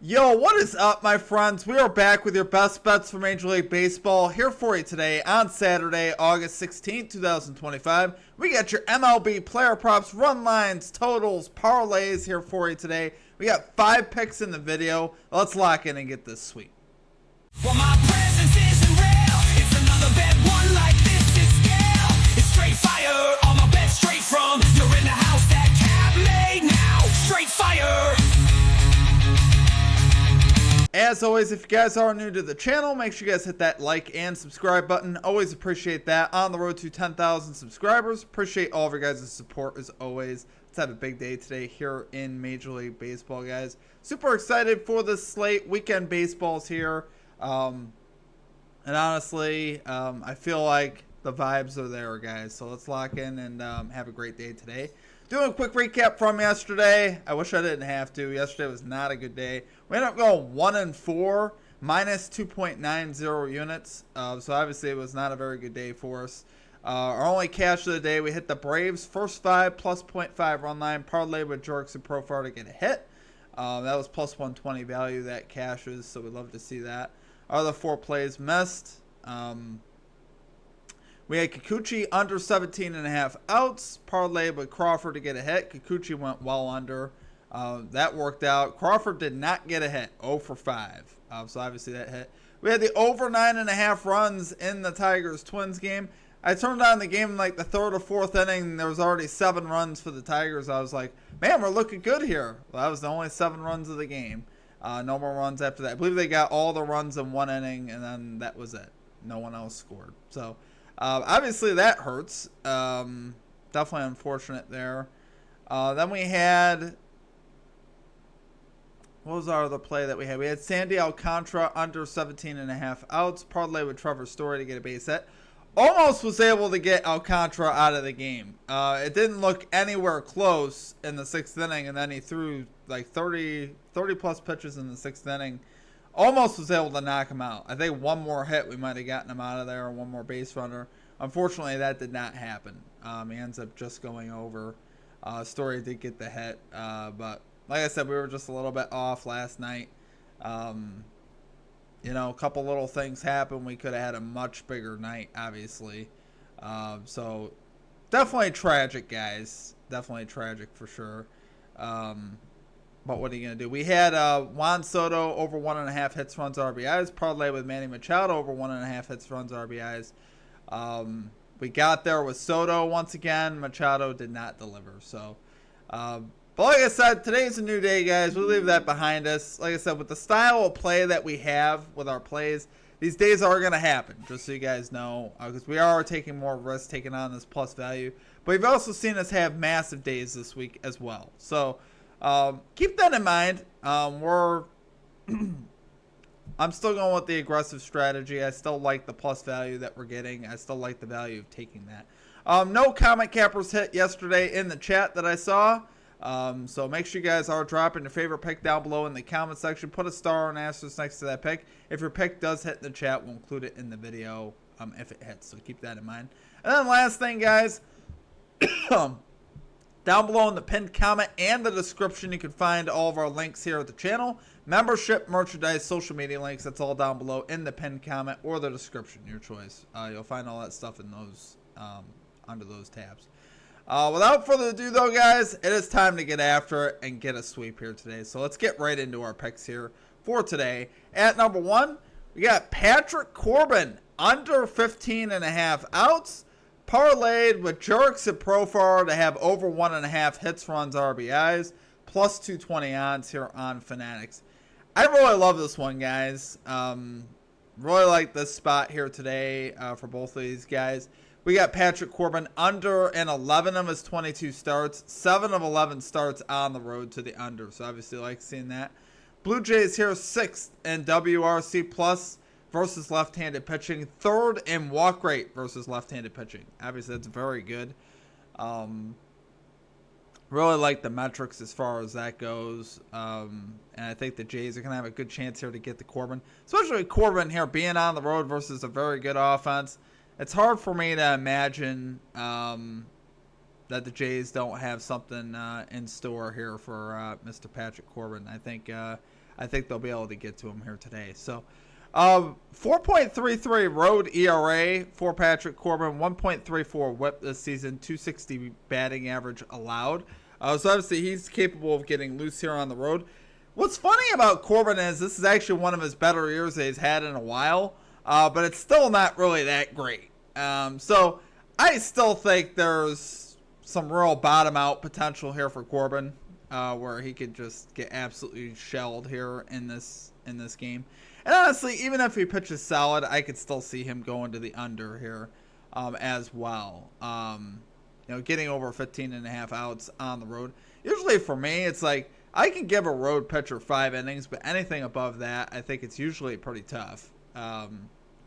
Yo, what is up, my friends? We are back with your best bets for Major League Baseball here for you today on Saturday, August 16th, 2025. We got your MLB player props, run lines, totals, parlays here for you today. We got 5 picks in the video. Let's lock in and get this sweep. Well, my presence isn't real. It's another bad one like this is scale. It's straight fire. All my bets straight from. You're in the house that cat made now. Straight fire. As always, if you guys are new to the channel, make sure you guys hit that like and subscribe button. Always appreciate that. On the road to 10,000 subscribers. Appreciate all of your guys' support as always. Let's have a big day today here in Major League Baseball, guys. Super excited for this slate. Weekend baseball's here. And honestly, I feel like the vibes are there, guys. So let's lock in and have a great day today. Doing a quick recap from yesterday. I wish I didn't have to. Yesterday was not a good day. We ended up going 1-4, minus 2.90 units. So obviously it was not a very good day for us. Our only cash of the day, we hit the Braves first 5 plus 0.5 run line. Parlay with Jerks and Profar to get a hit. That was plus 120 value that cashes, so we'd love to see that. Our other 4 plays missed. We had Kikuchi under 17.5 outs. Parlay with Crawford to get a hit. Kikuchi went well under. That worked out. Crawford did not get a hit. 0 for 5. So obviously that hit. We had the over 9.5 runs in the Tigers-Twins game. I turned on the game in like the 3rd or 4th inning. And there was already 7 runs for the Tigers. I was like, man, we're looking good here. Well, that was the only 7 runs of the game. No more runs after that. I believe they got all the runs in 1 inning, and then that was it. No one else scored. So obviously that hurts. Definitely unfortunate there. Then we had, what was our other play that we had? We had Sandy Alcantara under 17.5 outs. Parlay with Trevor Story to get a base hit. Almost was able to get Alcantara out of the game. It didn't look anywhere close in the 6th inning, and then he threw like 30 plus pitches in the 6th inning. Almost was able to knock him out. I think one more hit, we might have gotten him out of there, or one more base runner. Unfortunately, that did not happen. He ends up just going over. Story did get the hit, but like I said, we were just a little bit off last night. You know, a couple little things happened. We could have had a much bigger night, obviously. So definitely tragic, guys. Definitely tragic for sure. But what are you going to do? We had Juan Soto over 1.5 hits, runs, RBIs. Parlay with Manny Machado over 1.5 hits, runs, RBIs. We got there with Soto once again. Machado did not deliver. So, but like I said, today's a new day, guys. We leave that behind us. Like I said, with the style of play that we have with our plays, these days are going to happen, just so you guys know. Because we are taking more risks, taking on this plus value. But you've also seen us have massive days this week as well. So, keep that in mind. I'm still going with the aggressive strategy. I still like the plus value that we're getting. I still like the value of taking that. No comment cappers hit yesterday in the chat that I saw. So make sure you guys are dropping your favorite pick down below in the comment section. Put a star and asterisk next to that pick. If your pick does hit in the chat, we'll include it in the video if it hits. So keep that in mind. And then last thing, guys. Down below in the pinned comment and the description, you can find all of our links here at the channel. Membership, merchandise, social media links. That's all down below in the pinned comment or the description, your choice. You'll find all that stuff in those under those tabs. Without further ado, though, guys, it is time to get after it and get a sweep here today. So let's get right into our picks here for today. At number 1, we got Patrick Corbin under 15.5 outs. Parlayed with Jerks and Profar to have over 1.5 hits, runs, RBIs, plus 220 odds here on Fanatics. I really love this one, guys. Really like this spot here today for both of these guys. We got Patrick Corbin under in 11 of his 22 starts, 7 of 11 starts on the road to the under. So obviously like seeing that. Blue Jays here 6th in WRC plus versus left-handed pitching, 3rd in walk rate versus left-handed pitching. Obviously, that's very good. Really like the metrics as far as that goes. And I think the Jays are going to have a good chance here to get the Corbin. Especially Corbin here being on the road versus a very good offense. It's hard for me to imagine that the Jays don't have something in store here for Mr. Patrick Corbin. I I think they'll be able to get to him here today. So 4.33 road ERA for Patrick Corbin, 1.34 whip this season, 260 batting average allowed. So obviously he's capable of getting loose here on the road. What's funny about Corbin is this is actually one of his better years that he's had in a while, but it's still not really that great. So I still think there's some real bottom out potential here for Corbin, where he could just get absolutely shelled here in this game. And honestly, even if he pitches solid, I could still see him going to the under here as well. Getting over 15.5 outs on the road. Usually for me, it's like I can give a road pitcher 5 innings, but anything above that, I think it's usually pretty tough.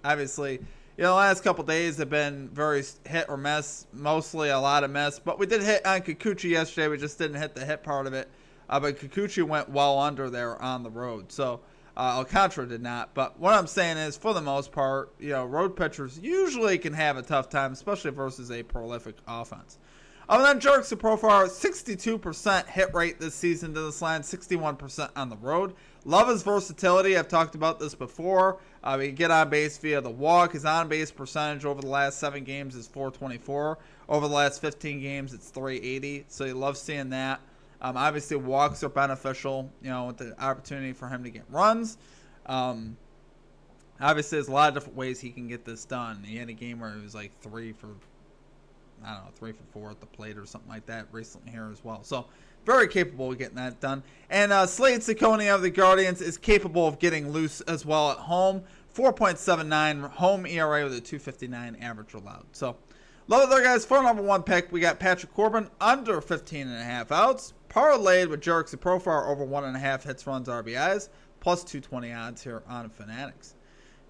Obviously, the last couple days have been very hit or miss, mostly a lot of miss. But we did hit on Kikuchi yesterday. We just didn't hit the hit part of it. But Kikuchi went well under there on the road. So Alcantara did not. But what I'm saying is, for the most part, road pitchers usually can have a tough time, especially versus a prolific offense. And then Jurickson Profar, 62% hit rate this season to this line, 61% on the road. Love his versatility. I've talked about this before. He can get on base via the walk. His on base percentage over the last 7 games is .424. Over the last 15 games, it's .380. So you love seeing that. Obviously, walks are beneficial, with the opportunity for him to get runs. Obviously, there's a lot of different ways he can get this done. He had a game where he was like 3 for 4 at the plate or something like that recently here as well. So, very capable of getting that done. And Slade Ciccone of the Guardians is capable of getting loose as well at home. 4.79 home ERA with a 2.59 average allowed. So, love it there, guys. For number 1 pick, we got Patrick Corbin under 15.5 outs. Parlayed with Jurickson Profar over 1.5 hits, runs, RBIs. Plus 220 odds here on Fanatics.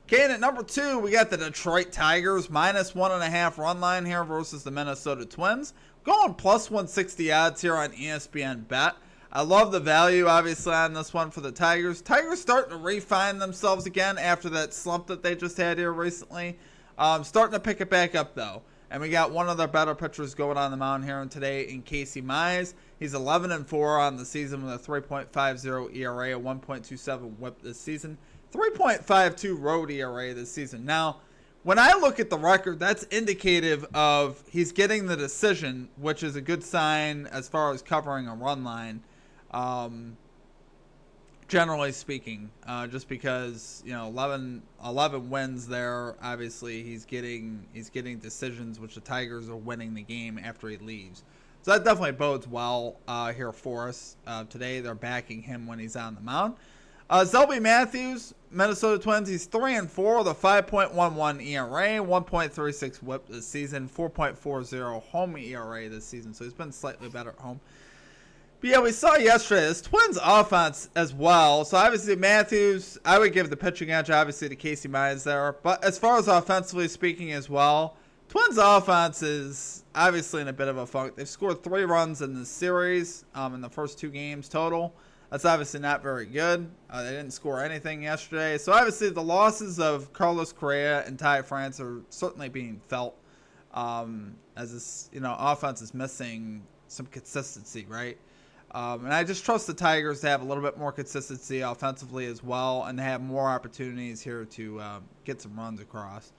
Okay, and at number 2, we got the Detroit Tigers. Minus 1.5 run line here versus the Minnesota Twins. Going plus 160 odds here on ESPN Bet. I love the value, obviously, on this one for the Tigers. Tigers starting to refine themselves again after that slump that they just had here recently. Starting to pick it back up, though. And we got one of their better pitchers going on the mound here today in Casey Mize. He's 11-4 on the season with a 3.50 ERA, a 1.27 whip this season. 3.52 road ERA this season. Now, when I look at the record, that's indicative of he's getting the decision, which is a good sign as far as covering a run line, generally speaking. Just because 11 wins there, obviously he's getting decisions, which the Tigers are winning the game after he leaves. So that definitely bodes well here for us today. They're backing him when he's on the mound. Zelby Matthews, Minnesota Twins, he's 3-4 with a 5.11 ERA, 1.36 whip this season, 4.40 home ERA this season. So he's been slightly better at home. But yeah, we saw yesterday this Twins offense as well. So obviously Matthews, I would give the pitching edge obviously to Casey Mize there. But as far as offensively speaking as well, Twins offense is obviously in a bit of a funk. They've scored 3 runs in this series in the first 2 games total. That's obviously not very good. They didn't score anything yesterday. So obviously the losses of Carlos Correa and Ty France are certainly being felt as this offense is missing some consistency, right? And I just trust the Tigers to have a little bit more consistency offensively as well and have more opportunities here to get some runs across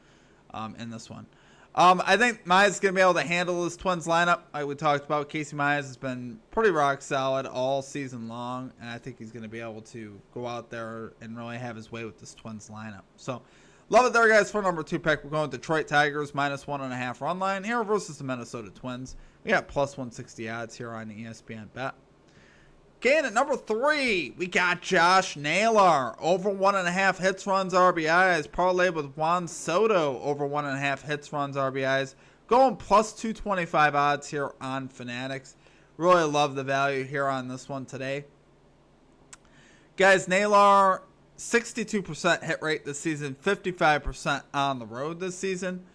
in this one. I think Mize is going to be able to handle this Twins lineup. Like we talked about, Casey Mize has been pretty rock solid all season long, and I think he's going to be able to go out there and really have his way with this Twins lineup. So, love it there, guys, for number 2 pick. We're going Detroit Tigers, minus 1.5 run line here versus the Minnesota Twins. We got plus 160 odds here on ESPN Bet. Okay, and at number 3, we got Josh Naylor. Over 1.5 hits, runs, RBIs. Parlayed with Juan Soto. Over 1.5 hits, runs, RBIs. Going plus 225 odds here on Fanatics. Really love the value here on this one today. Guys, Naylor, 62% hit rate this season. 55% on the road this season.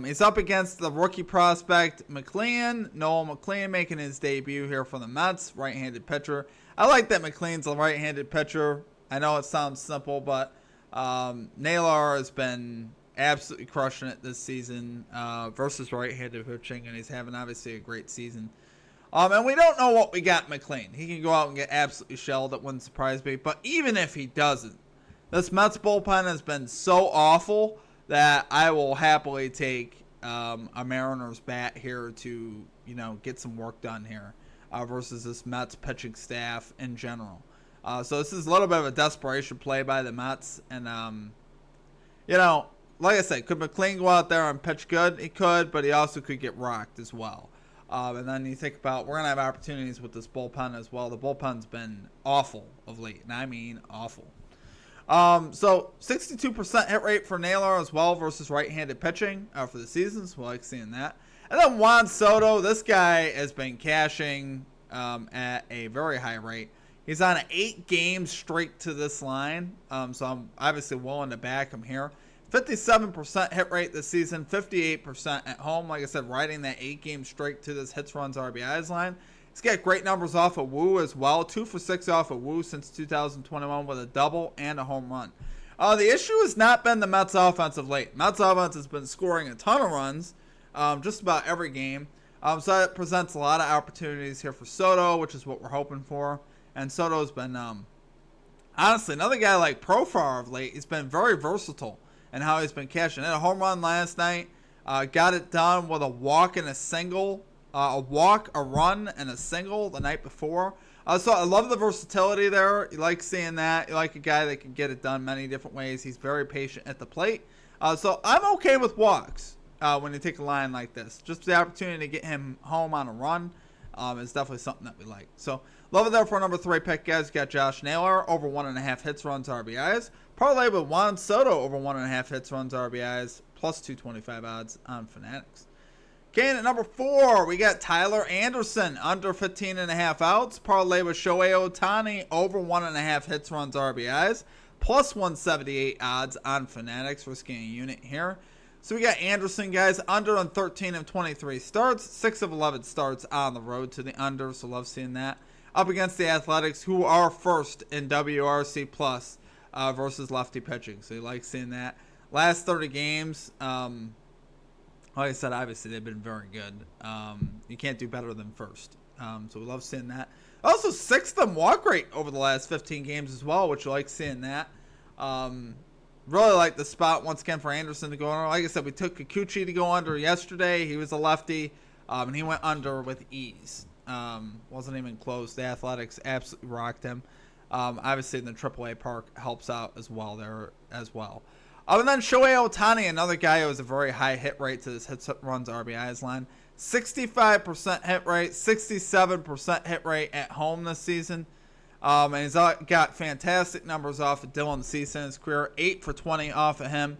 He's up against the rookie prospect Noel McLean, making his debut here for the Mets, right-handed pitcher. I like that McLean's a right-handed pitcher. I know it sounds simple, but Naylor has been absolutely crushing it this season versus right-handed pitching, and he's having obviously a great season. And we don't know what we got McLean. He can go out and get absolutely shelled. That wouldn't surprise me. But even if he doesn't, this Mets bullpen has been so awful that I will happily take a Mariners bat here to, get some work done here versus this Mets pitching staff in general. So this is a little bit of a desperation play by the Mets. And, like I said, could McLean go out there and pitch good? He could, but he also could get rocked as well. And then you think about, we're going to have opportunities with this bullpen as well. The bullpen's been awful of late, and I mean awful. So 62% hit rate for Naylor as well versus right-handed pitching for the season, so we like seeing that. And then Juan Soto, this guy has been cashing at a very high rate. He's on an 8-game streak to this line, so I'm obviously willing to back him here. 57% hit rate this season, 58% at home. Like I said, riding that 8-game streak to this hits, runs, RBIs line. He's got great numbers off of Woo as well. 2 for 6 off of Woo since 2021 with a double and a home run. The issue has not been the Mets offense of late. Mets offense has been scoring a ton of runs just about every game. So that presents a lot of opportunities here for Soto, which is what we're hoping for. And Soto's been, honestly, another guy like Profar of late. He's been very versatile in how he's been cashing. He had a home run last night. Got it done with a walk and a single. A walk, a run, and a single the night before. So I love the versatility there. You like seeing that. You like a guy that can get it done many different ways. He's very patient at the plate. So I'm okay with walks when you take a line like this. Just the opportunity to get him home on a run is definitely something that we like. So love it there for number 3 pick, guys. You got Josh Naylor over 1.5 hits, runs, RBIs. Parlay with Juan Soto over 1.5 hits, runs, RBIs. Plus 225 odds on Fanatics. Okay, and at number 4, we got Tyler Anderson, under 15.5 outs. Parlay with Shohei Ohtani, over 1.5 hits, runs, RBIs. Plus 178 odds on Fanatics. Risking a unit here. So we got Anderson, guys, under on 13 of 23 starts. 6 of 11 starts on the road to the under, so love seeing that. Up against the Athletics, who are first in WRC plus versus lefty pitching. So you like seeing that. Last 30 games, like I said, obviously they've been very good. You can't do better than first. So we love seeing that. Also, 6th in walk rate over the last 15 games as well, which you like seeing that. Really like the spot once again for Anderson to go under. Like I said, we took Kikuchi to go under yesterday. He was a lefty, and he went under with ease. Wasn't even close. The Athletics absolutely rocked him. Obviously, in the AAA park helps out as well there as well. And then Shohei Ohtani, another guy who has a very high hit rate to this hits, runs, RBIs line. 65% hit rate, 67% hit rate at home this season. And he's got fantastic numbers off of Dylan Cease in his career. 8 for 20 off of him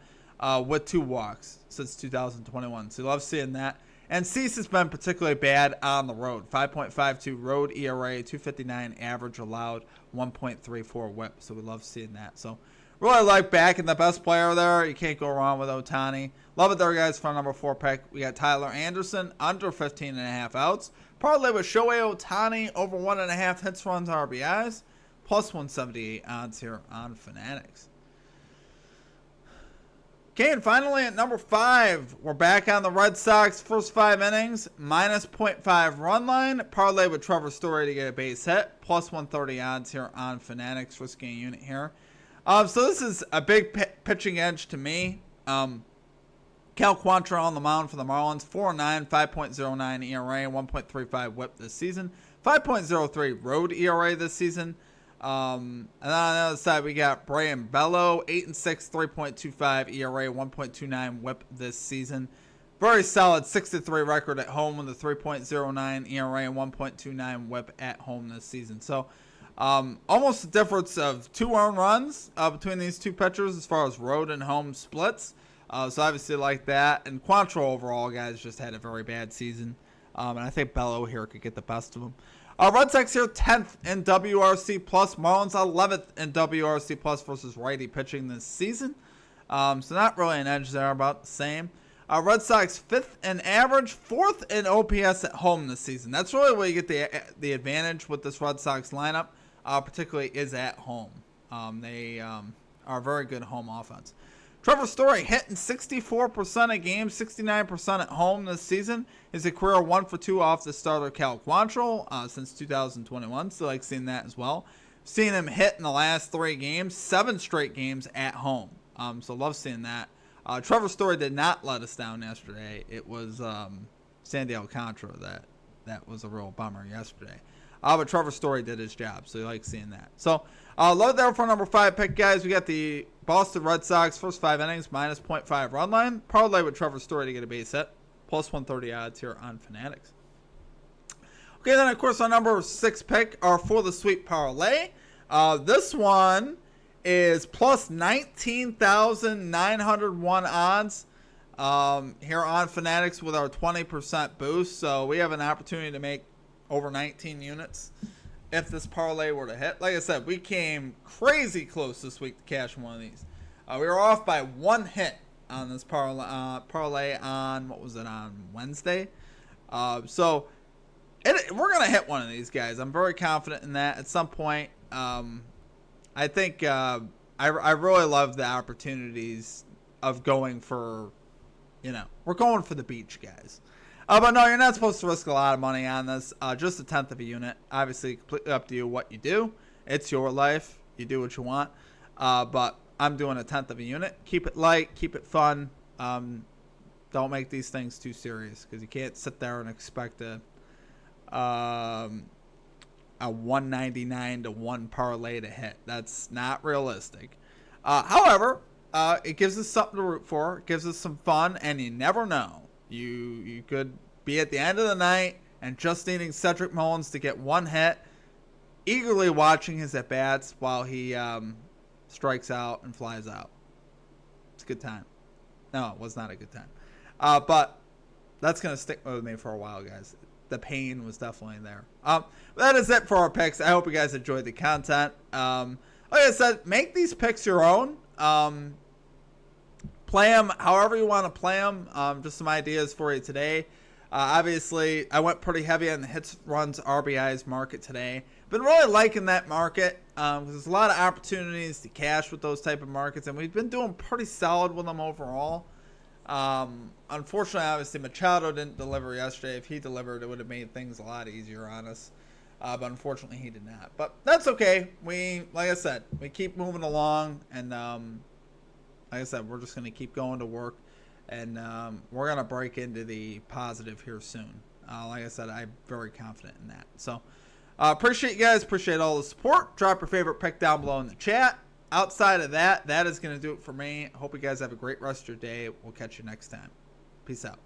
with 2 walks since 2021. So you love seeing that. And Cease has been particularly bad on the road. 5.52 road ERA, 259 average allowed, 1.34 whip. So we love seeing that. So really like backing the best player there. You can't go wrong with Ohtani. Love it there, guys, for number 4 pick. We got Tyler Anderson, under 15.5 outs. Parlay with Shohei Ohtani, over 1.5 hits, runs, RBIs. Plus 178 odds here on Fanatics. Okay, and finally at number 5, we're back on the Red Sox. First 5 innings, minus 0.5 run line. Parlay with Trevor Story to get a base hit. Plus 130 odds here on Fanatics. Risking a unit here. So this is a big pitching edge to me. Cal Quantrill on the mound for the Marlins. 4.9, 5.09 ERA, 1.35 whip this season. 5.03 road ERA this season. And then on the other side, we got Brian Bello. 8-6, 3.25 ERA, 1.29 whip this season. Very solid 6-3 record at home with a 3.09 ERA and 1.29 whip at home this season. So almost a difference of 2 earned runs between these two pitchers as far as road and home splits. So obviously like that. And Quantrill overall, guys, just had a very bad season. And I think Bello here could get the best of him. Red Sox here 10th in WRC plus. Marlins 11th in WRC plus versus righty pitching this season. So not really an edge there, about the same. Red Sox 5th in average, 4th in OPS at home this season. That's really where you get the advantage with this Red Sox lineup, particularly is at home. They are a very good home offense. Trevor Story hitting 64% of games, 69% at home this season. His career 1 for 2 off the starter Cal Quantrill since 2021. So like seeing that as well. Seeing him hit in the last 3 games, 7 straight games at home. So love seeing that. Trevor Story did not let us down yesterday. It was Sandy Alcantara that was a real bummer yesterday. But Trevor Story did his job, so you like seeing that. So, load there for number 5 pick, guys. We got the Boston Red Sox first 5 innings, minus 0.5 run line. Parlay with Trevor Story to get a base hit. Plus 130 odds here on Fanatics. Okay, then, of course, our number 6 pick are for the Sweep Parlay. This one is plus 19,901 odds here on Fanatics with our 20% boost. So we have an opportunity to make over 19 units if this parlay were to hit. Like I said, we came crazy close this week to cash one of these. We were off by 1 hit on this parlay on, what was it, on Wednesday? So we're going to hit one of these, guys. I'm very confident in that at some point. I think I really love the opportunities of going for, we're going for the beach, guys. But no, you're not supposed to risk a lot of money on this. Just a 1/10 of a unit. Obviously, completely up to you what you do. It's your life. You do what you want. But I'm doing a 1/10 of a unit. Keep it light. Keep it fun. Don't make these things too serious because you can't sit there and expect a 199 to 1 parlay to hit. That's not realistic. However, it gives us something to root for. It gives us some fun, and you never know. You could be at the end of the night and just needing Cedric Mullins to get 1 hit, eagerly watching his at-bats while he strikes out and flies out. It's a good time. No, it was not a good time. But that's going to stick with me for a while, guys. The pain was definitely there. That is it for our picks. I hope you guys enjoyed the content. Like I said, make these picks your own. Play them however you want to play them. Just some ideas for you today. Obviously, I went pretty heavy on the hits, runs, RBIs market today. Been really liking that market because there's a lot of opportunities to cash with those type of markets, and we've been doing pretty solid with them overall. Unfortunately, obviously, Machado didn't deliver yesterday. If he delivered, it would have made things a lot easier on us. But unfortunately, he did not. But that's okay. Like I said, we keep moving along, and like I said, we're just going to keep going to work, and we're going to break into the positive here soon. Like I said, I'm very confident in that. So, appreciate you guys. Appreciate all the support. Drop your favorite pick down below in the chat. Outside of that, that is going to do it for me. Hope you guys have a great rest of your day. We'll catch you next time. Peace out.